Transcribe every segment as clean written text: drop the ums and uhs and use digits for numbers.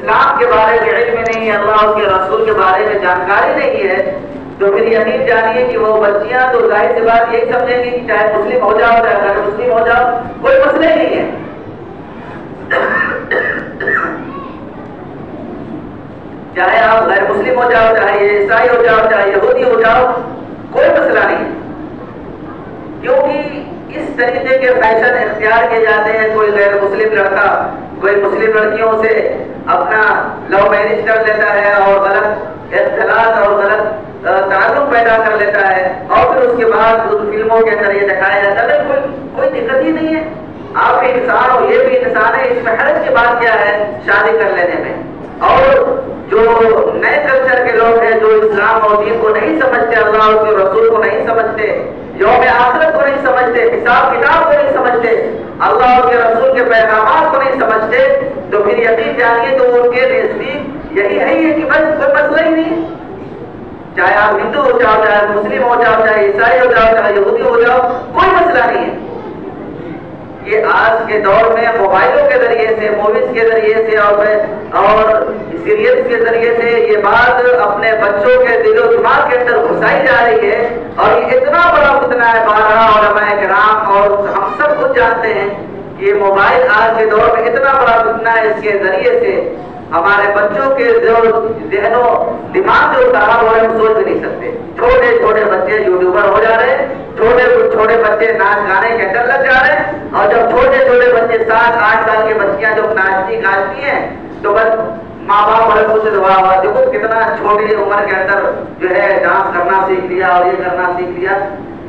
اسلام کے بارے میں علم نہیں ہے، اللہ اس کے رسول کے بارے میں جانکاری نہیں ہے، تو پھر یقین جانیے کہ وہ بچیاں تو ظاہر سی بات یہی سمجھیں گی کہ چاہے مسلم ہو جاؤ چاہے غیر مسلم ہو جاؤ کوئی مسئلہ ہی نہیں ہے۔ چاہے آپ غیر مسلم ہو جاؤ، چاہے عیسائی ہو جاؤ، چاہے یہودی ہو جاؤ، کوئی مسئلہ نہیں ہے، کیونکہ اس طریقے کے فیشن اختیار کیے جاتے ہیں۔ کوئی غیر مسلم لڑکا کوئی مسلم لڑکیوں سے اپنا لو میرج کر لیتا ہے اور غلط اختلاط اور غلط تعلق پیدا کر لیتا ہے، اور پھر اس کے بعد ان فلموں کے اندر یہ دکھایا جاتا ہے کوئی دقت ہی نہیں ہے، آپ بھی انسان ہو یہ بھی انسان ہے، اس میں حرج کی بات کیا ہے شادی کر لینے میں۔ اور جو نئے کلچر کے لوگ ہیں جو اسلام اور دین کو نہیں سمجھتے، اللہ اور اس کے رسول کو نہیں سمجھتے، یوم آخرت کو نہیں سمجھتے، حساب کتاب کو نہیں سمجھتے، اللہ اور اس کے رسول کے پیغامات کو نہیں سمجھتے، تو پھر یقین جانیے تو ان کے نزدیک یہی ہے کہ بس کوئی مسئلہ ہی نہیں، چاہے آپ ہندو ہو جاؤ، چاہے مسلم ہو جاؤ، چاہے عیسائی ہو جاؤ، چاہے یہودی ہو جاؤ، کوئی مسئلہ نہیں ہے۔ یہ آج کے دور میں موبائلوں کے ذریعے سے، موویز کے ذریعے سے اور سیریلز کے ذریعے سے یہ بات اپنے بچوں کے دل و دماغ کے اندر گھسائی جا رہی ہے، اور یہ اتنا بڑا فتنہ ہے، بارہا علماء کرام اور ہم سب خود جانتے ہیں کہ یہ موبائل آج کے دور میں اتنا بڑا فتنہ ہے، اس کے ذریعے سے ہمارے بچوں کے ذہن و دماغ جو خراب ہو رہے ہیں ہم سوچ بھی نہیں سکتے۔ چھوٹے چھوٹے بچے یوٹیوبر ہو جا رہے ہیں، چھوٹے بچے ناچ گانے کے اندر لگ جا رہے ہیں، اور جب چھوٹے چھوٹے بچے 7-8 سال کے بچیاں جب ناچتی گاتی ہیں تو بس ماں باپ بڑے خوش ہوا دیکھو کتنا چھوٹی عمر کے اندر جو ہے ڈانس کرنا سیکھ لیا اور یہ کرنا سیکھ لیا۔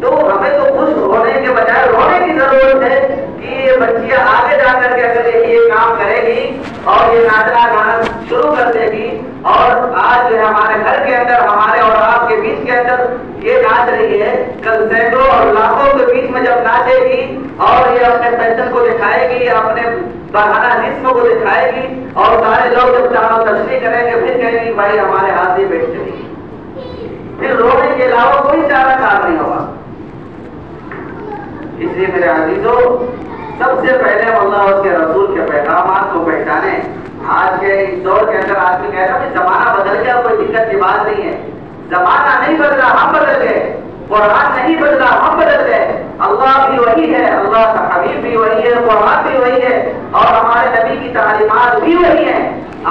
تو ہمیں تو خوش ہونے کے بجائے رونے کی ضرورت ہے کہ یہ بچیاں آگے جا کر کے اگر یہ کام کرے گی اور یہ ناچنا گانا شروع کر دے گی، اور آج جو ہے ہمارے گھر کے اندر ہمارے اور آپ کے بیچ کے اندر یہ ناچ رہی ہے، کل سینکڑوں اور لاکھوں کے بیچ میں جب ناچے گی اور یہ اپنے فیشن کو دکھائے گی، اپنے بہانہ جسم کو دکھائے گی، اور سارے لوگ جب چاروں تشریح کریں گے پھر کہیں گے بھائی ہمارے ہاتھ سے بیٹھ چلی گی، پھر رونے کے علاوہ کوئی چارہ کار نہیں ہوگا۔ اس لیے میرے عزیزوں، سب سے پہلے ہم اللہ اور اس کے رسول کے پیغامات کو پہچانیں۔ آج کے اس دور کے اندر آدمی کہتا ہے کہ زمانہ بدل گیا، کوئی دقت کی بات نہیں ہے، زمانہ نہیں بدلا ہم بدل گئے، قرآن نہیں بدلا ہم بدل گئے، اللہ بھی وہی ہے، اللہ کا حبیب بھی وہی ہے، قرآن بھی وہی ہے، اور ہمارے نبی کی تعلیمات بھی وہی ہیں۔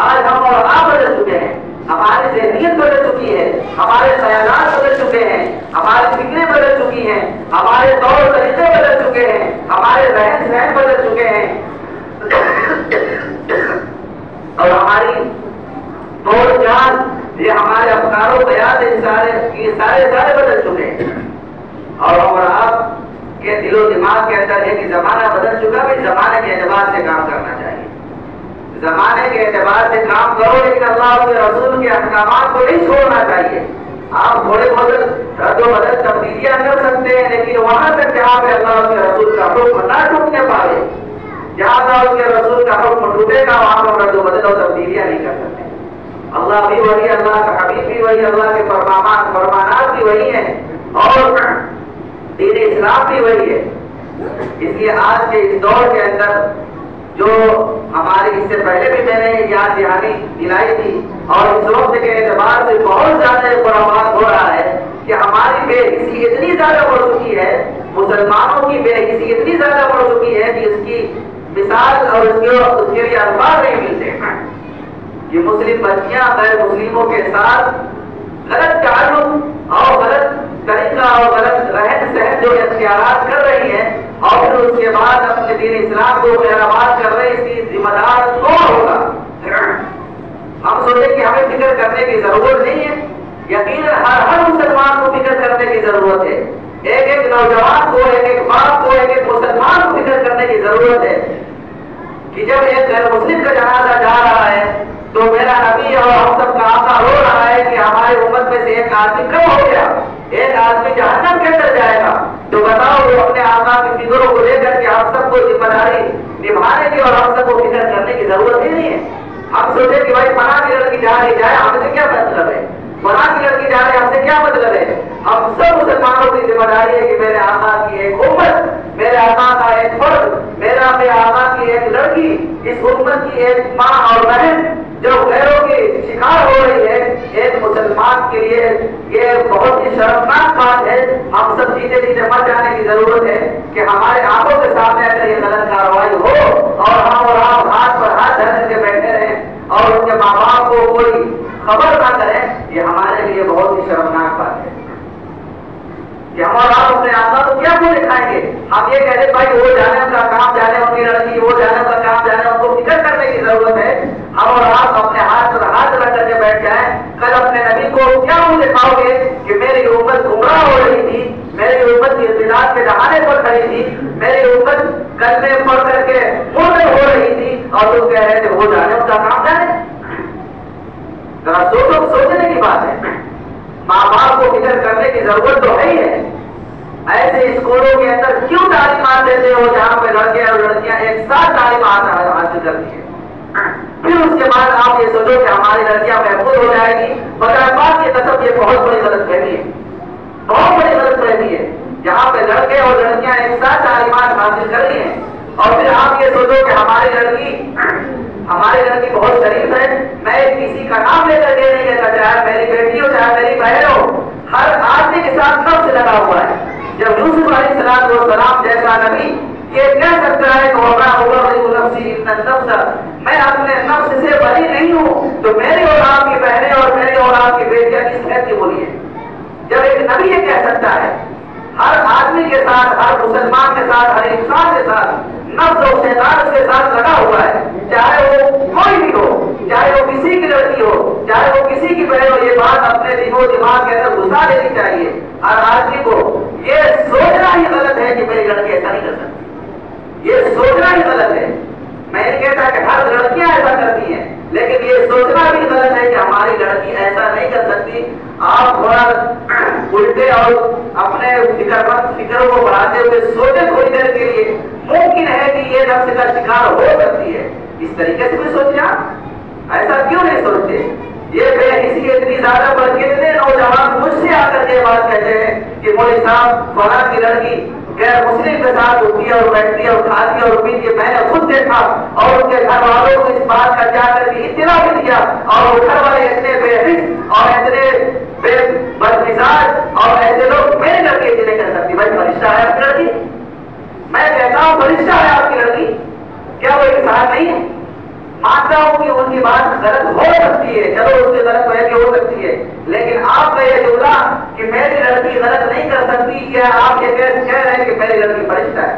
آج ہم اور آپ بدل چکے ہیں، ہماری ذہنیت بدل چکی ہے، ہمارے خیالات بدل چکے ہیں، ہماری فکریں بدل چکی ہیں، ہمارے طور طریقے بدل چکے ہیں، ہمارے رہن سہن بدل چکے ہیں، اور ہماری طور جان یہ ہمارے افکار و خیال یہ سارے بدل چکے ہیں، اور آپ کے دل و دماغ کے اندر ہے کہ زمانہ بدل چکا ہے، زمانے کے اعتبار سے کام کرنا چاہیے، زمانے کے اعتبار سے کام کرو، لیکن اللہ کے رسول کے احکامات کو نہیں چھوڑنا چاہیے۔ آپ تھوڑے بہت رد و بدل تبدیلیاں کر سکتے ہیں، لیکن وہاں تک جہاں پہ اللہ کے رسول کا حکم نہ ٹوٹنے پائے، جہاں اللہ کے رسول کا حکم ٹوٹے گا وہاں پر رد و بدل اور تبدیلیاں نہیں کر سکتے۔ اللہ بھی وہی، اللہ کا حبیب بھی وہی، اللہ کے فرمانات بھی وہی ہیں، اور دین اسلام بھی وہی ہے۔ اس لیے آج کے اس دور کے اندر جو ہماری اس سے پہلے بھی میں نے یاد دہانی دلائی تھی، اور اس وقت کے اعتبار سے بہت زیادہ خرافات ہو رہا ہے کہ ہماری بے حسی اتنی زیادہ بڑھ چکی ہے، مسلمانوں کی بے حسی اتنی زیادہ بڑھ چکی ہے کہ اس کی مثال اور اس کے لیے الفاظ نہیں ملتے ہیں کہ مسلم بچیاں غیر مسلموں کے ساتھ غلط تعلق اور غلط طریقہ اور غلط رہن سہن جو اختیارات کر رہی ہیں، اور پھر اس کے بعد اپنے دین اسلام کو خیرآباد کر رہے، اس کی ذمہ دار کون ہوگا؟ ہم سوچیں کہ ہمیں فکر کرنے کی ضرورت نہیں ہے، یقیناً ہر مسلمان کو فکر کرنے کی ضرورت ہے، ایک نوجوان کو، ایک باپ کو، ایک مسلمان کو فکر کرنے کی ضرورت ہے کہ جب ایک غیر مسلم کا جنازہ جا رہا ہے تو میرا نبی اور ہم سب کا آقا رو رہا ہے کہ ہماری امت میں سے ایک آدمی کم ہو گیا، ایک آدمی جہنم کے اندر جائے گا، تو بتاؤ وہ اپنے آقا کی فکروں کو لے کر کے ہم سب کو ذمہ داری نبھانے کی اور ہم سب کو فکر کرنے کی ضرورت ہی نہیں ہے۔ ہم سوچیں کہ بھائی فلاں کی لڑکی جا رہی جائے، ہم سے کیا مطلب ہے، فلاں کی لڑکی جا رہی ہم سے کیا مطلب ہے؟ ہم سب مسلمانوں کی ذمہ داری ہے کہ میرے آقا کی ایک امت، میرے آقا کا ایک فرد، میرے آقا کی ایک لڑکی، اس امت کی ایک ماں اور بہن جو یہ بہت ہی شرمناک بات ہے. ہم سب جیتے جیتے مر جانے کی ضرورت ہے کہ ہمارے آنکھوں کے سامنے اگر یہ غلط کارروائی ہو اور ہم اور آپ ہاتھ پر ہاتھ دھر کے بیٹھے رہیں اور ان کے ماں باپ کو کوئی خبر نہ کریں, یہ ہمارے لیے بہت ہی شرمناک بات ہے. کہ ہم اور آپ اپنے آقا کو کیا منہ دکھائیں گے؟ ہم یہ کہتے بھائی وہ جانے ان کا کام جانے, ان کی لڑکی وہ جانے ان کا کام جانے, ان کو فکر کرنے کی ضرورت ہے. ہم اور آپ اپنے ہاتھ پر ہاتھ رکھ کر کے بیٹھ جائیں. کل اپنے نبی کو کیا منہ دکھاؤ گے کہ میری امت گمراہ ہو رہی تھی, میری امت اختلاف کے دہانے پر کھڑی تھی, میری امت کلمے پڑھ کر کے منہ ہو رہی تھی, اور تم کہہ رہے تھے وہ جانے ان کا کام جانے. ذرا سوچنے کی بات ہے. ماں باپ کو فکر کرنے کی ضرورت تو ہے ہی ہے. ایسے اسکولوں کے اندر کیوں تعلیمات دیتے ہو جہاں پہ لڑکے اور لڑکیاں ایک ساتھ تعلیمات حاصل کرتی ہیں؟ پھر اس کے بعد آپ یہ سوچو کہ ہماری لڑکیاں محفوظ ہو جائے گی. بغیر بات کی قسم یہ بہت بڑی غلط فہمی ہے, بہت بڑی غلط فہمی ہے. جہاں پہ لڑکے اور لڑکیاں ایک ساتھ تعلیمات حاصل کر رہی ہیں اور پھر آپ یہ سوچو کہ ہماری لڑکی بہت شریف ہے. میں کسی کا نام لے کر کے نہیں کہتا, چاہے میری بیٹی ہو چاہے میری بہن ہو, ہر آدمی کے ساتھ نفس لگا ہوا ہے. جب یوسف علیہ السلام جیسا نبی یہ کہہ سکتا ہے کہ میں اپنے نفس سے بری نہیں ہوں, تو میری اور آپ کی بہنیں اور میری اور آپ کی بیٹیاں کس خیر کی بولی ہے؟ جب ایک نبی یہ کہہ سکتا ہے, ہر آدمی کے ساتھ, ہر مسلمان کے ساتھ, ہر انسان کے ساتھ نفس و شیطان اس کے ساتھ لگا ہوا ہے, چاہے وہ کوئی بھی ہو, چاہے وہ کسی کی لڑکی ہو, چاہے وہ کسی کی بہن ہو. یہ بات اپنے دل و دماغ کے اندر گھسا دینی چاہیے ہر آدمی کو. یہ سوچنا ہی غلط ہے کہ میری لڑکی ایسا نہیں کر سکتی, یہ سوچنا ہی غلط ہے. میں نہیں کہتا کہ ہر لڑکیاں ایسا کرتی ہیں, لیکن یہ سوچنا بھی غلط ہے کہ ہماری لڑکی ایسا نہیں کر سکتی. آپ تھوڑا الٹے اور اپنے فکروں کو بڑھاتے ہوئے سوچے تھوڑی دیر کے لیے, ممکن ہے کہ یہ نفس کا شکار ہو سکتی ہے. اس طریقے سے بھی سوچیں. ایسا کیوں نہیں سوچتے؟ یہ بے حسی اتنی زیادہ پر کتنے نوجوان مجھ سے آ کر کے بات کہتے ہیں کہ مولوی صاحب فلاں کی لڑکی غیر مسلم کے ساتھ اٹھتی ہے اور بیٹھتی ہے اور کھاتی ہے اور پیتی ہے. میں نے خود دیکھا اور ان کے گھر والوں کو اس بات کا جا کر کے اطلاع بھی دیا, اور گھر والے اتنے بے حس اور اتنے بے بدمزاج اور ایسے لوگ میرے لڑکے سے نہیں کر سکتی. بھائی فرشتہ ہے آپ کی لڑکی؟ میں کہتا ہوں فرشتہ ہے آپ کی لڑکی, کیا وہ انسان نہیں ہے؟ مانتا ہوں کہ ان کی بات غلط ہو سکتی ہے, چلو اس سے غلط ہو سکتی ہے, لیکن آپ کا یہ جملہ کہ میری لڑکی غلط نہیں کر سکتی, کیا آپ یہ کہہ رہے ہیں کہ میری لڑکی فرشتہ ہے؟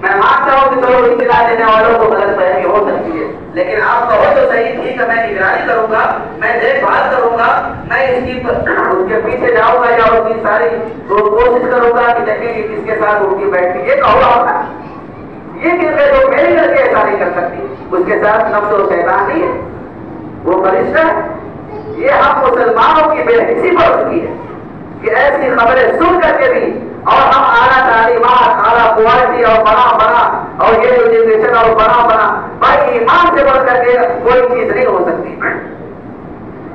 میں مانتا ہوں کہ چلو اطلاع دینے والوں کو غلط فہمی ہو سکتی ہے, لیکن آپ کہو تو صحیح تھی کہ میں نگرانی کروں گا, میں دیکھ بھال کروں گا, میں اس کے پیچھے جاؤں گا یا اس کی ساری کوشش کروں گا کہ دیکھیں کہ کس کے ساتھ اٹھ کے بیٹھتی. یہ کہو آپ نا, یہ کہ جو میری لڑکی ایسا نہیں کر سکتی, اس کے ساتھ نفس و شیطان نہیں ہے, وہ فرشتہ ہے. یہ ہم مسلمانوں کی بے حسی بڑھ چکی ہے کہ ایسی خبریں سن کر کے بھی, اور ہم اعلیٰ تعلیمات, اعلیٰ کوالٹی اور بنا اور یہ ایجوکیشن اور بنا بھائی ایمان سے بڑھ کر کے کوئی چیز نہیں ہو سکتی.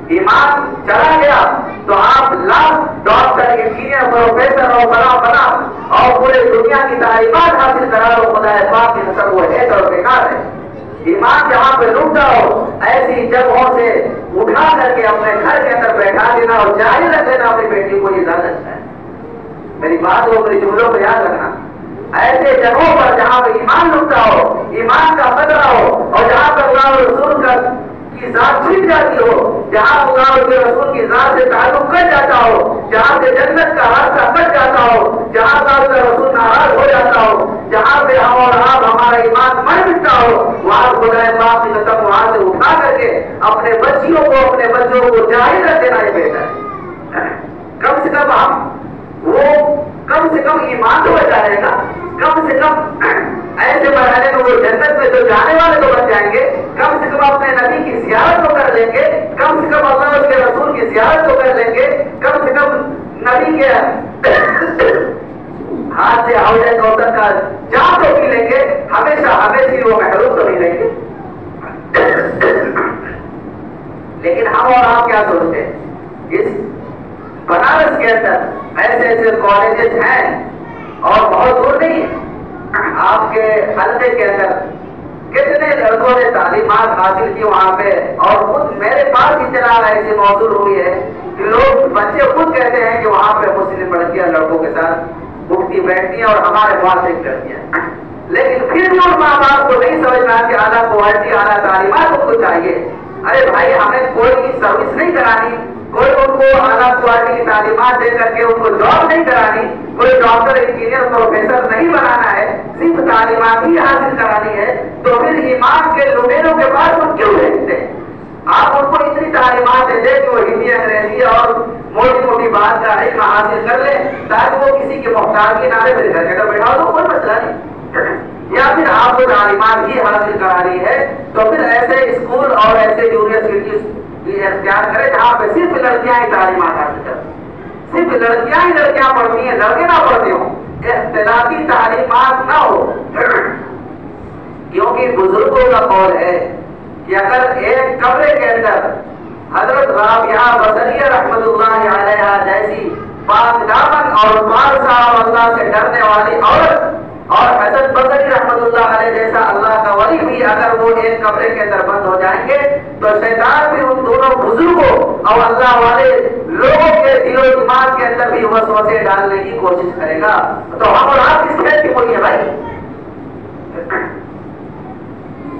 ایمان چلا گیا تو آپ لاکھ ڈاکٹر, انجینئر, پروفیسر اور بنا اور پورے دنیا کی تعلیمات حاصل کرا لو, خدا پاک کی نسب وہ ہے اور بیکار ہے. ایمان جہاں پہ رکتا ہو ایسی جگہوں سے اٹھا کر کے اپنے گھر کے اندر بیٹھا دینا اور جاری رکھ دینا اپنی بیٹی کو, یہ اجازت ہے. میری بات کو, میری جملوں کو یاد رکھنا. ایسے جگہوں پر جہاں پہ ایمان رکتا ہو, ایمان کا خطرہ ہو, اور جہاں پہ اللہ اور رسول کی ذات چھپ جاتی ہو, جہاں اللہ اور رسول کی ذات سے تعلق کٹ جاتا ہو, جہاں سے جنت کا راستہ کٹ جاتا ہو, جہاں اللہ اور رسول ناراض ہو جاتا ہو, جہاں پہ ہم اور آپ ہمارا ایمان مر مٹتا ہو, وہاں خدا پاک کی قسم وہاں سے اٹھا کر کے اپنے بچیوں کو, اپنے بچوں کو جاری رکھ دینا ہی بہتر ہے. کم سے کم ہم کم سے کم ایمان تو بچا رہے گا, کم سے کم ایسے مرحلے میں وہ جنت میں تو جانے والے تو بچ جائیں گے, کم سے کم اپنے نبی کی زیارت تو کر لیں گے, کم سے کم اللہ اس کے رسول کی زیارت تو کر لیں گے, کم سے کم نبی کے ہاتھ سے حوض کوثر کا جام تو پی لیں گے, ہمیشہ وہ محروم تو نہیں رہیں گے. لیکن ہم اور آپ کیا سوچتے ہیں؟ اس بنارس کے اندر ایسے کالجز ہیں اور بہت دور نہیں ہے, آپ کے حلقے کے اندر کتنے لڑکوں نے تعلیمات حاصل کی وہاں پہ, اور خود میرے پاس پاس اطلاع ایسی موصول ہوئی ہے کہ لوگ بچے خود کہتے ہیں کہ وہاں پہ مسلم لڑکیاں لڑکوں کے ساتھ اٹھتی بیٹھتی ہیں اور ہمارے معاشرے کی لڑکیاں، لیکن پھر بھی ان ماں باپ کو نہیں سمجھنا کہ اعلیٰ کوالٹی اعلیٰ تعلیمات ان کو چاہیے. ارے بھائی ہمیں کوئی سروس نہیں کرانی، کوئی ان کو اعلیٰ کوالٹی کی تعلیمات دے کر کے ان کو جاب نہیں کرانی، کوئی ڈاکٹر انجینئر پروفیسر نہیں بنانا ہے، صرف تعلیمات ہی حاصل کرانی ہے. تو پھر ایمان کے لٹیروں کے پاس وہ کیوں بھیجتے ہیں؟ آپ ان کو اتنی تعلیمات دے دیں کہ وہ ہندی انگریزی اور موٹی موٹی بات کا علم حاصل کر لیں تاکہ وہ کسی کے محتاج کے نعرے پہ گھر کے اندر بیٹھا ہو تو کوئی مسئلہ نہیں. یا پھر آپ کو تعلیمات ہی حاصل کرانی ہے تو پھر ایسے اسکول اور ایسے یونیورسٹی اختیار کرے جہاں پہ صرف لڑکیاں ہی تعلیمات حاصل کریں، صرف لڑکیاں ہی لڑکیاں پڑھتی ہیں، لڑکے نہ پڑھتے ہوں، اختلاطی تعلیمات نہ ہو. کیونکہ بزرگوں کا قول ہے کہ اگر ایک کمرے کے اندر حضرت رابعہ بصریہ رحمت اللہ علیہا جیسی پاک دامن اور پارسا اور اللہ سے ڈرنے والی عورت اور حضرت بصری رحمت اللہ علیہ جیسا اللہ کا ولی بھی اگر وہ ایک کمرے کے اندر بند ہو جائیں گے تو شیطان بھی ان دونوں بزرگوں اور اللہ والے لوگوں کے دل و دماغ کے اندر بھی وسوسے ڈالنے کی کوشش کرے گا. تو ہم اور آپ کس کھیل کی کوئی ہے بھائی؟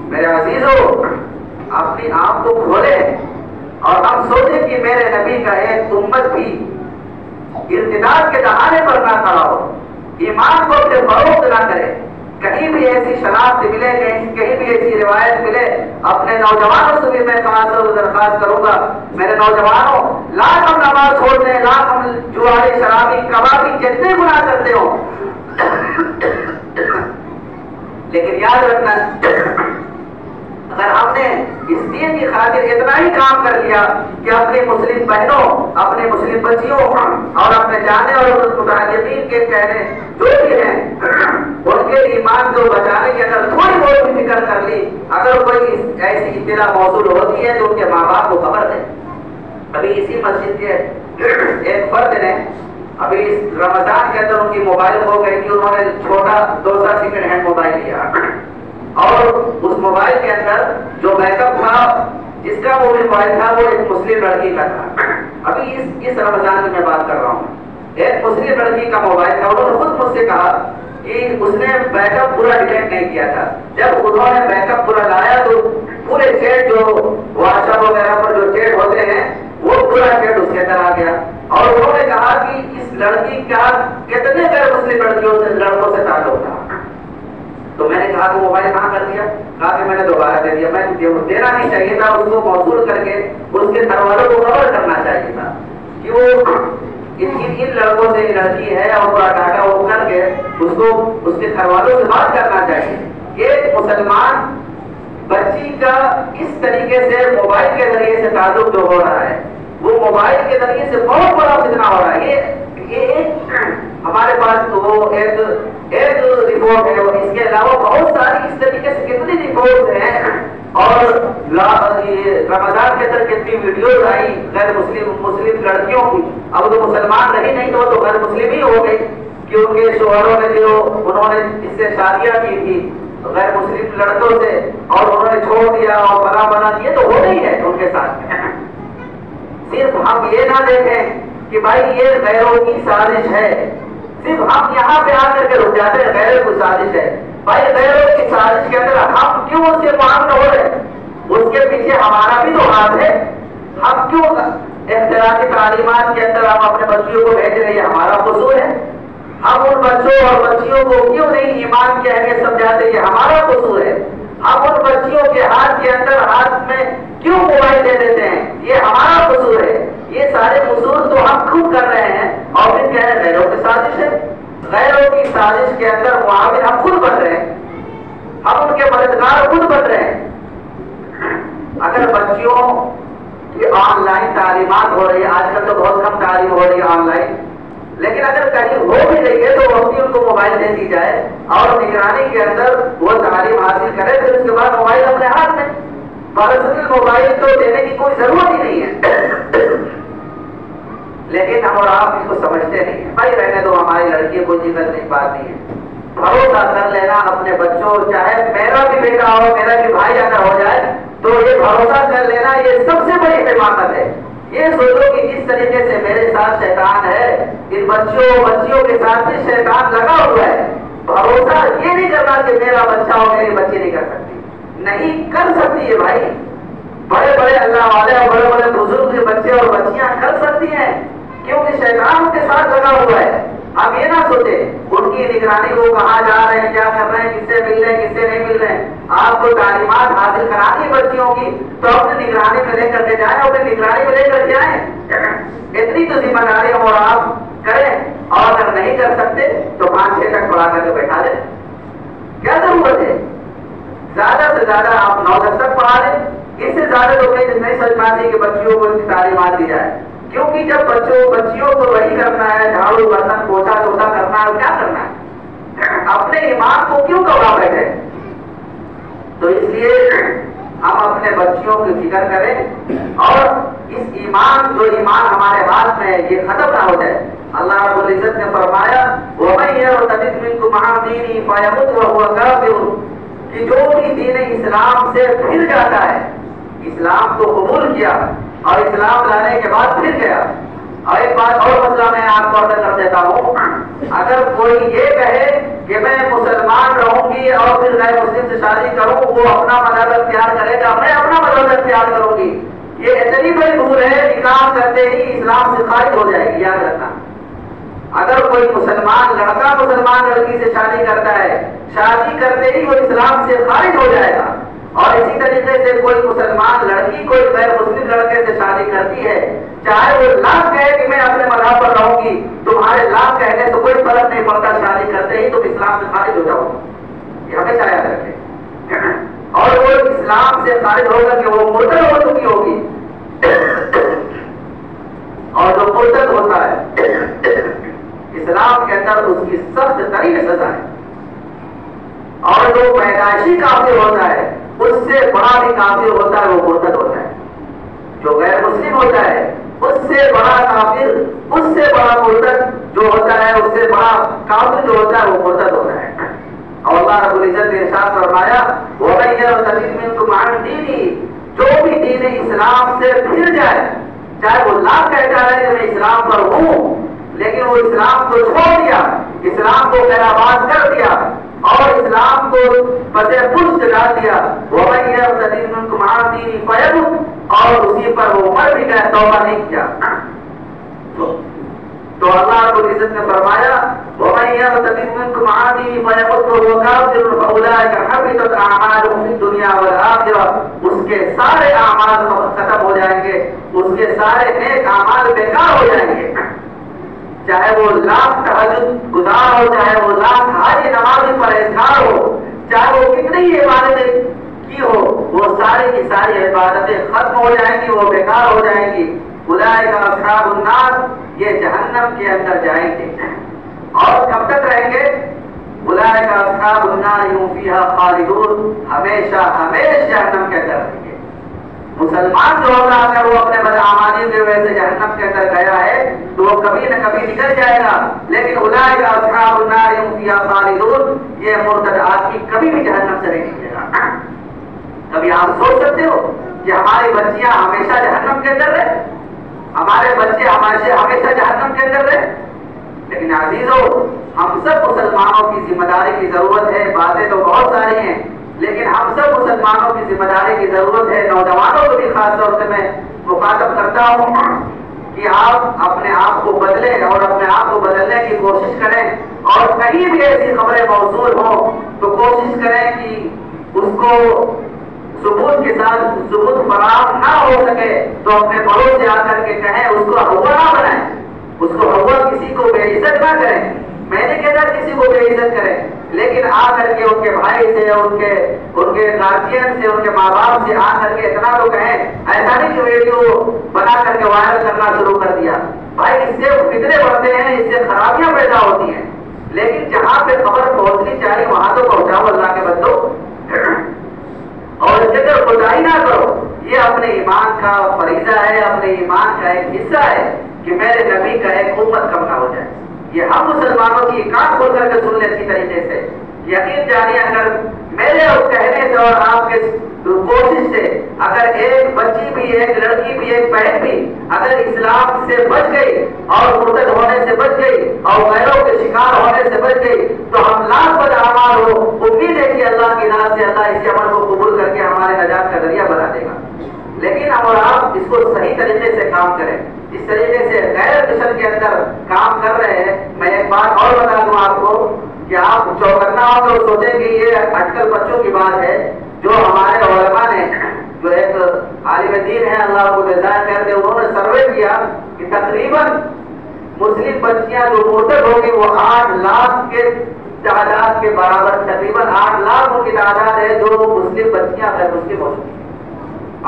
میرے عزیزو، اپنی آنکھ کو کھولیں اور ہم سوچیں کہ میرے نبی کا ایک امت بھی ارتداد کے دہانے پر نہ کھڑا ہو، ایمان کو اپنے فروخت نہ کرے. کہیں بھی ایسی شناخت ملے، کہیں بھی ایسی روایت ملے، اپنے نوجوانوں سے بھی میں درخواست کروں گا، میرے نوجوانوں، لاکھ ہم نماز چھوڑتے ہیں، لاکھ ہم جواری شرابی کبابی جتنے گناہ کرتے ہو، لیکن یاد رکھنا اگر ہم نے اس دین کی خاطر اتنا ہی کام کر لیا کہ اپنی مسلم بہنوں، اپنے مسلم بچیوں اور اپنے جانے اور متعلقین کے کہنے جو بھی ہیں ان کے ایمان کو بچانے کی اگر تھوڑی بہت بھی فکر کر لی، اگر کوئی ایسی اطلاع موصول ہوتی ہے تو ان کے ماں باپ کو خبر دیں. ابھی اسی مسجد کے ایک فرد نے ابھی اس رمضان کے اندر ان کی موبائل ہو گئی کہ انہوں نے چھوٹا 2 سیکنڈ ہینڈ موبائل لیا اور اس موبائل کے اندر جو بیک اپ تھا، جس کا وہ موبائل تھا، وہ ایک مسلم لڑکی کا تھا. ابھی اس رمضان کی میں بات کر رہا ہوں، ایک مسلم لڑکی کا موبائل تھا. انہوں نے خود مجھ سے کہا کہ اس نے بیک اپ پورا ڈیلیٹ نہیں کیا تھا. جب انہوں نے بیک اپ پورا لایا تو پورے چیٹ جو واٹس ایپ وغیرہ پر جو چیٹ ہوتے ہیں وہ پورا چیٹ اس کے اندر آ گیا. اور انہوں نے کہا کہ اس لڑکی کا کتنے غیر مسلم لڑکوں سے تعلق تھا. تو میں نے کہا کہ موبائل کہاں کر دیا؟ کہا کہ میں نے دوبارہ دے دیا. میں دینا نہیں چاہیے تھا، اس کو موصول کر کے اس کے گھر والوں کو خبر کرنا چاہیے تھا کہ وہ ان لڑکوں سے لڑکی ہے اور پورا ڈاٹا وہ کر کے اس کو اس کے گھر والوں سے بات کرنا چاہیے. ایک مسلمان بچی کا اس طریقے سے موبائل کے ذریعے سے تعلق جو ہو رہا ہے وہ موبائل کے ذریعے سے بہت بڑا فتنہ ہو رہا ہے. یہ ہمارے پاس وہ ایک رپورٹ ہے اور اس کے علاوہ بہت ساری اس طریقے سے کتنی رپورٹ ہیں اور رمضان کے اندر کتنی ویڈیوز آئی غیر مسلم لڑکیوں کی. اب تو مسلمان رہی نہیں تو غیر مسلم ہی ہو گئی کہ ان کے شوہروں نے جو انہوں نے اس سے شادیاں کی تھی غیر مسلم لڑکوں سے اور انہوں نے چھوڑ دیا اور بنا دیا تو ہو نہیں ہے ان کے ساتھ. صرف ہم یہ نہ دیکھیں کہ بھائی یہ غیروں کی سازش ہے، صرف ہم یہاں پہ آ کر کے رک جاتے ہیں غیروں کی سازش ہے. بھائی غیروں کی سازش کے اندر ہم کیوں اس سے معاملہ ہو رہے ہیں؟ اس کے پیچھے ہمارا بھی تو ہاتھ ہے. ہم کیوں اختلاطی تعلیمات کے اندر ہم اپنے بچیوں کو بھیج رہے ہیں؟ ہمارا قصور ہے. ہم ان بچوں اور بچیوں کو کیوں نہیں ایمان کی اہمیت سمجھاتے؟ یہ ہمارا قصور ہے. ہم ان بچیوں کے ہاتھ کے اندر ہاتھ میں کیوں موبائل دے دیتے ہیں؟ یہ ہمارا قصور ہے. یہ سارے قصور تو ہم خود کر رہے ہیں اور پھر کہہ رہے ہیں غیروں کی سازش ہے. غیروں کی سازش کے اندر معاون ہم خود بن رہے ہیں، ہم ان کے مددگار خود بن رہے ہیں. اگر بچیوں کی آن لائن تعلیمات ہو رہی ہے، آج کل تو بہت کم تعلیم ہو رہی ہے آن لائن، لیکن اگر کہیں ہو بھی رہی ہے تو وقت ان کو موبائل دے دی جائے اور نگرانی کے اندر وہ تعلیم حاصل کرے، پھر اس کے بعد موبائل اپنے ہاتھ میں. پرسنل موبائل تو دینے کی کوئی ضرورت ہی نہیں ہے. لیکن ہم اور آپ اس کو سمجھتے نہیں ہیں. بھائی رہنے دو، ہماری لڑکی کوئی دقت نہیں، بات نہیں ہے. بھروسہ کر لینا اپنے بچوں، چاہے میرا بھی بیٹا ہو، میرا بھی بھائی اگر ہو جائے تو یہ بھروسہ کر لینا یہ سب سے بڑی نعمت ہے. یہ سوچو کہ جس طریقے سے میرے ساتھ شیطان ہے، ان بچیوں کے ساتھ بھی شیطان لگا ہوا ہے. بھروسہ یہ نہیں کرنا کہ میرا بچہ اور میری بچی نہیں کر سکتی، نہیں کر سکتی ہے بھائی. بڑے بڑے اللہ والے اور بڑے بڑے بزرگ کے بچے اور بچیاں کر سکتی ہیں، کیونکہ شیطان کے ساتھ لگا ہوا ہے. اب یہ نہ سوچے ان کی نگرانی وہ کہاں جا رہے ہیں، کیا کر رہے ہیں، کس سے مل رہے ہیں، کس سے نہیں مل رہے ہیں. آپ کو تعلیمات حاصل کرانی بچیوں کی تو اپنی نگرانی میں لے کر کے جائیں، اپنی نگرانی میں لے کر کے آئیں. اتنی تو ذمہ داری اور آپ کریں، اور اگر نہیں کر سکتے تو 5-6 تک پڑھا کر کے بیٹھا دیں. کیا ضرورت ہے؟ زیادہ سے زیادہ آپ 9-10 تک پڑھا دیں. اس سے زیادہ تو نہیں سمجھ پاتی کہ بچیوں کو تعلیمات دی جائے. کیونکہ جب بچیوں کو وہی کرنا ہے، جھاڑو برتن پوچھا چھوٹا کرنا ہے، کیا کرنا ہے؟ اپنے ایمان کو کیوں گوا بیٹھے؟ تو اس لیے ہم اپنے بچیوں کی فکر کریں، اور اس ایمان جو ایمان ہمارے ہاتھ میں ہے یہ ختم نہ ہو جائے. اللہ رب العزت نے فرمایا وَمَن يَرْتَدِدْ مِنكُمْ عَنْ دِينِهِ فَيَمُتْ وَهُوَ كَافِرٌ، کہ جو بھی دین اسلام سے پھر جاتا ہے، اسلام کو قبول کیا اور اسلام لانے کے بعد پھر گیا. اور ایک بات اور مسئلہ میں آپ کو عرض کر دیتا ہوں، اگر کوئی یہ کہے کہ میں مسلمان رہوں گی اور پھر غیر مسلم سے شادی کروں، وہ اپنا مذہب اختیار کرے گا، میں اپنا مذہب اختیار کروں گی، یہ اتنی بڑی بھول ہے، نکاح کرتے ہی اسلام سے خارج ہو جائے گی. یاد رکھنا، اگر کوئی مسلمان لڑکا مسلمان لڑکی سے شادی کرتا ہے، شادی کرتے ہی وہ اسلام سے خارج ہو جائے گا. اور اسی طریقے سے کوئی مسلمان لڑکی کوئی غیر مسلم لڑکے سے شادی کرتی ہے، چاہے وہ لاکھ کہے کہ میں اپنے مذہب پر رہوں گی، تمہارے لاکھ کہنے سے کوئی فرق نہیں پڑتا، شادی کرتے ہی تم اسلام سے خارج ہو جاؤ. یہ ہمیشہ یاد رکھیں. اور وہ اسلام سے خارج ہوگا کہ وہ مرتد ہو چکی ہوگی، اور جو مرتد ہوتا ہے اسلام کے اندر اس کی سخت ترین سزا ہے. اور جو پیدائشی کافر ہوتا ہے اس سے بڑا بھی کافر ہوتا ہے، وہ مرتد ہوتا ہے. جو غیر مسلم ہوتا ہے اس سے بڑا کافر، اس سے بڑا مرتد جو ہوتا ہے، اس سے بڑا کافر جو ہوتا ہے وہ مرتد ہوتا ہے. اور اللہ رب العزت نے ارشاد فرمایا وَمَن يَرْتَدِدْ مِنكُمْ عَنْ دِينِهِ، جو بھی دین اسلام سے پھر جائے، چاہے وہ لاکھ کہتا ہے کہ میں اسلام پر ہوں، لیکن وہ اسلام کو چھوڑ دیا، اسلام کو خیرآباد کر دیا اور اسلام کو پسے پشت ڈال دیا، وَمَن يَرْتَدِدْ مِنكُمْ عَنْ دِينِهِ فَيَمُتْ، اور اسی پر وہ مر بھی گیا، توبہ نہیں کیا. تو اللہ رب العزت نے فرمایا وَمَن يَرْتَدِدْ مِنكُمْ عَنْ دِينِهِ فَيَمُتْ وَهُوَ كَافِرٌ فَأُولَٰئِكَ حَبِطَتْ أَعْمَالُهُمْ فِي الدُّنْيَا وَالْآخِرَةِ، اس کے سارے اعمال ختم ہو جائیں گے، اس کے سارے نیک اعمال بیکار ہو جائیں گے. چاہے وہ لاکھ تہجد گزار ہو، چاہے وہ لاکھ حاجی نمازی پرہیزگار ہو، چاہے وہ کتنی ہی عبادتیں کی ہو، وہ ساری کی ساری عبادتیں ختم ہو جائیں گی، وہ بیکار ہو جائیں گی. اولئک اصحاب النار، یہ جہنم کے اندر جائیں گے. اور کب تک رہیں گے؟ اولئک اصحاب النار هم فیها خالدون، ہمیشہ ہمیشہ جہنم کے اندر رہیں گے. مسلمان جو ہوگا اگر وہ اپنے بدعمالی کی وجہ سے جہنم کے اندر گیا ہے تو وہ کبھی نہ کبھی نکل جائے گا، لیکن اولئک اصحاب النار هم فیها خالدون، یہ مرتد آدمی کبھی بھی جہنم سے نہیں نکلے گا. کبھی آپ سوچ سکتے ہو کہ ہماری بچیاں ہمیشہ جہنم کے اندر رہے، ہمارے بچے ہمیشہ جہنم کے اندر رہے؟ لیکن عزیزو، ہم سب مسلمانوں کی ذمہ داری کی ضرورت ہے. باتیں تو بہت ساری ہیں، لیکن ہم سب مسلمانوں کی ذمہ داری کی ضرورت ہے. نوجوانوں کو بھی خاص طور سے میں مخاطب کرتا ہوں کہ آپ اپنے آپ کو بدلیں اور اپنے آپ کو بدلنے کی کوشش کریں، اور کہیں بھی ایسی خبریں موصول ہوں تو کوشش کریں کہ اس کو ثبوت کے ساتھ ثبوت فراہم نہ ہو سکے تو اپنے پڑوس سے آ کر کے کہیں، اس کو ہوا نہ بنائیں، اس کو ہوا کسی کو بے عزت نہ کریں. میں نے کہتا کسی کو بے عزت کریں، لیکن آ کر کے ان کے بھائی سے، ان کے گارجین سے، ان کے ماں باپ سے آ کر کے اتنا تو کہیں. ایسا نہیں کہ ویڈیو بنا کر کے وائرل کرنا شروع کر دیا. بھائی اس سے فتنے بڑھتے ہیں، اس سے خرابیاں پیدا ہوتی ہیں. لیکن جہاں پہ خبر پہنچنی چاہیے وہاں تو پہنچاؤ اللہ کے بندو، اور اس کے اندر خدائی نہ کرو. یہ اپنے ایمان کا فریضہ ہے، اپنے ایمان کا ایک حصہ ہے کہ میرے نبی کا ایک امت کم نہ ہو جائے. یہ ہم مسلمانوں کی کان کھول کر کے سن لیں اچھی طریقے سے. یقین جانیے اگر میرے اور کہنے سے اور آپ کے تو کوشش سے اگر ایک بچی بھی، ایک لڑکی بھی، ایک بہن بھی اگر اسلام سے بچ گئی اور مرتد ہونے سے بچ گئی اور غیروں کے شکار ہونے سے بچ گئی تو ہم لاکھ بدعمال ہو، امید ہے کہ اللہ کی راہ سے اللہ اس عمل کو قبول کر کے ہمارے نجات کا ذریعہ بنا دے گا۔ لیکن ہم اور آپ اس کو صحیح طریقے سے کام کریں، اس طریقے سے غیر مشن کے اندر کام کر رہے ہیں۔ میں ایک بات اور بتا دوں آپ کو کہ آپ چوکنا ہو تو سوچیں کہ یہ اٹکل بچوں کی بات ہے۔ جو ہمارے علماء نے، جو ایک عالم دین ہے اللہ کو جزائے خیر دے، انہوں نے سروے کیا کہ تقریباً مسلم بچیاں جو مرتد ہوگی وہ 8 لاکھ کے تعداد کے برابر، تقریباً 8 لاکھ ان کی تعداد ہے جو مسلم بچیاں غیر مسلم ہو چکی ہیں۔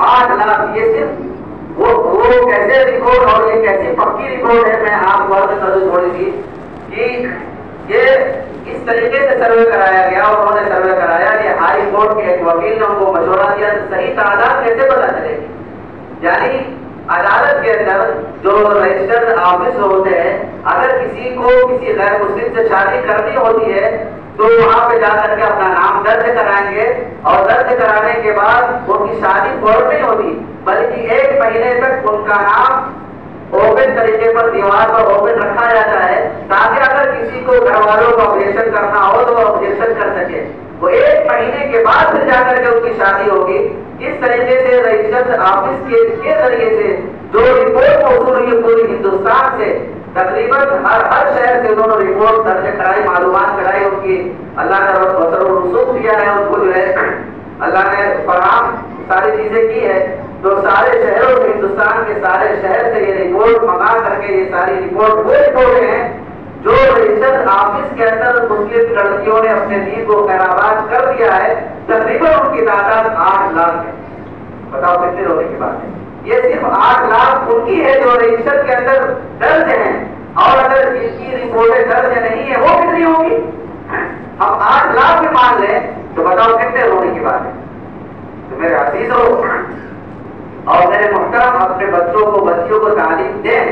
8 لاکھ، یہ صرف وہ کیسے ریکارڈ اور یہ کیسی پکی ریکارڈ ہے، میں آپ غور سے سمجھ تھوڑی سی کہ یہ اس طریقے سے سروے کرایا گیا اور انہوں نے سروے کرایا کہ ہائی کورٹ کے ایک وکیل نے ان کو مشورہ دیا صحیح تعداد کیسے پتہ چلے گی۔ یعنی عدالت کے اندر جو رجسٹرڈ آفس ہوتے ہیں، اگر کسی کو کسی غیر مسلم سے شادی کرنی ہوتی ہے تو وہاں پہ جا کر کے اپنا نام درج کرائیں گے اور درج کرانے کے بعد ان کی شادی فوراً نہیں ہوتی بلکہ 1 مہینے تک ان کا نام اوپن طریقے پر دیوار پر اوپن رکھا جاتا ہے تاکہ اگر کسی کو گھر والوں کو آبجیکشن کرنا ہو تو وہ آبجیکشن کر سکے۔ وہ 1 مہینے کے بعد پھر جا کر کے ان کی شادی ہوگی۔ اس طریقے سے رجسٹر آفس کے ذریعے سے جو رپورٹ موصول ہوئی پوری ہندوستان سے، تقریباً ہر شہر سے انہوں نے رپورٹ درج کرائی، معلومات کرائی، ان کی اللہ نے بصر و رسوخ دیا ہے، ان کو جو ہے اللہ نے فراہم ساری چیزیں کی ہے۔ تو سارے شہروں سے، ہندوستان کے سارے شہر سے یہ رپورٹ منگا کر کے یہ ساری رپورٹ وہ رپورٹیں ہیں جو رجسٹر آفس کے اندر مسلم لڑکیوں نے اپنے دین کو خیرآباد کر دیا ہے، تقریباً ان کی تعداد 8 لاکھ ہے۔ بتاؤ کتنے رونے کی بات ہے؟ یہ صرف 8 لاکھ ان کی ہے جو رجسٹر کے اندر درج ہیں، اور اگر جن کی رپورٹیں درج نہیں ہے وہ کتنی ہوں گی؟ ہم 8 لاکھ بھی مان لیں تو بتاؤ کتنے رونے کی بات ہے؟ تو میرے عزیزوں اور میرے محترم، اپنے بچوں کو، بچیوں کو تعلیم دیں،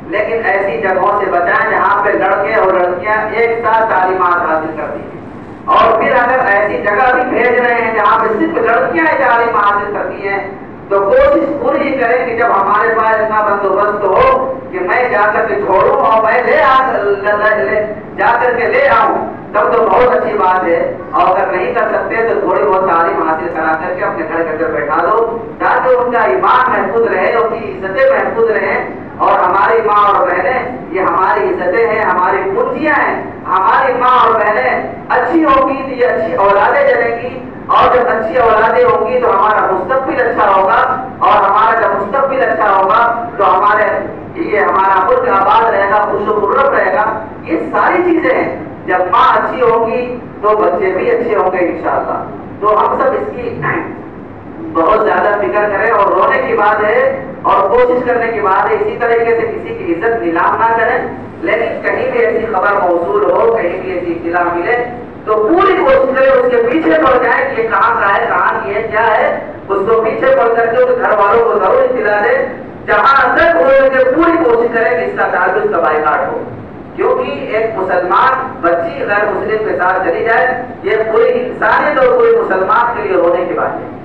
لیکن ایسی جگہوں سے بچائیں جہاں پہ لڑکے اور لڑکیاں ایک ساتھ تعلیمات حاصل کرتی ہیں۔ اور پھر اگر ایسی جگہ بھی بھیج رہے ہیں جہاں پہ صرف لڑکیاں تعلیم حاصل کرتی ہیں تو کوشش پوری کریں کہ جب ہمارے پاس اتنا بندوبست ہو کہ میں جا کر کے چھوڑوں اور میں جا کر کے لے آؤں تب تو بہت اچھی بات ہے، اور اگر نہیں کر سکتے تو تھوڑی بہت تعلیم حاصل کرا کر کے اپنے گھر کے اندر بیٹھا دو تاکہ ان کا ایمان محفوظ رہے، ان کی عزتیں محفوظ رہیں۔ اور ہماری ماں اور بہنیں یہ ہماری عزتیں ہیں، ہماری پونجیاں ہیں۔ ہماری ماں اور بہنیں اچھی ہوں گی تو یہ اچھی اولادیں جنیں گی، اور جب اچھی اولادیں ہوں گی تو ہمارا مستقبل اچھا ہوگا، اور ہمارا جب مستقبل اچھا ہوگا تو ہمارا ملک آباد رہے گا، خوش و خرم رہے گا۔ یہ ساری چیزیں ہیں، جب ماں اچھی ہوگی تو بچے بھی اچھے ہوں گے انشاءاللہ۔ تو ہم سب اس کی بہت زیادہ فکر کریں، اور رونے کی بات ہے اور کوشش کرنے کی بات ہے اسی طریقے سے کسی کی عزت نیلام نہ کریں، لیکن کہیں بھی ایسی خبر موصول ہو، کہیں بھی ایسی اطلاع ملے تو پوری کوشش کریں اس کے پیچھے پڑ جائیں کہ یہ کہاں کا ہے، کہاں کی ہے، کیا ہے، اس کو پیچھے پڑ کر کے اس گھر والوں کو ضرور اطلاع دیں۔ جہاں تک ہو کے پوری کوشش کریں کہ اس کا تعلق کا بائیکاٹ ہو، کیونکہ ایک مسلمان بچی غیر مسلم کے ساتھ چلی جائے یہ پوری انسانیت اور پورے مسلمان کے لیے رونے کی بات ہے،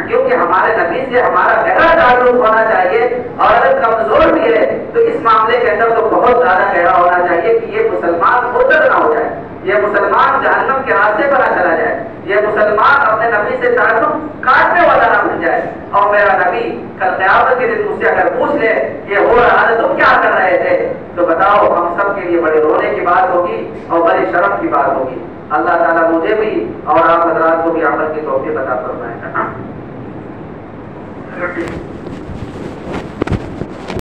کیونکہ ہمارے نبی سے ہمارا گہرا تعلق ہونا چاہیے، اور اگر کمزور بھی ہے تو اس معاملے کے اندر تو بہت زیادہ گہرا ہونا چاہیے کہ یہ مسلمان مرتد نہ ہو جائے، یہ مسلمان جہنم کے راستے پر نہ چلا جائے، یہ مسلمان اپنے نبی سے تعلق کاٹنے والا نہ بن جائے۔ اور میرا نبی کل قیامت کے دن مجھ سے اگر پوچھ لے یہ ہو رہا ہے تم کیا کر رہے تھے، تو بتاؤ ہم سب کے لیے بڑے رونے کی بات ہوگی اور بڑی شرم کی بات ہوگی۔ اللہ تعالیٰ مجھے بھی اور آپ حضرات کو بھی عمل کی توفیق عطا فرمائے۔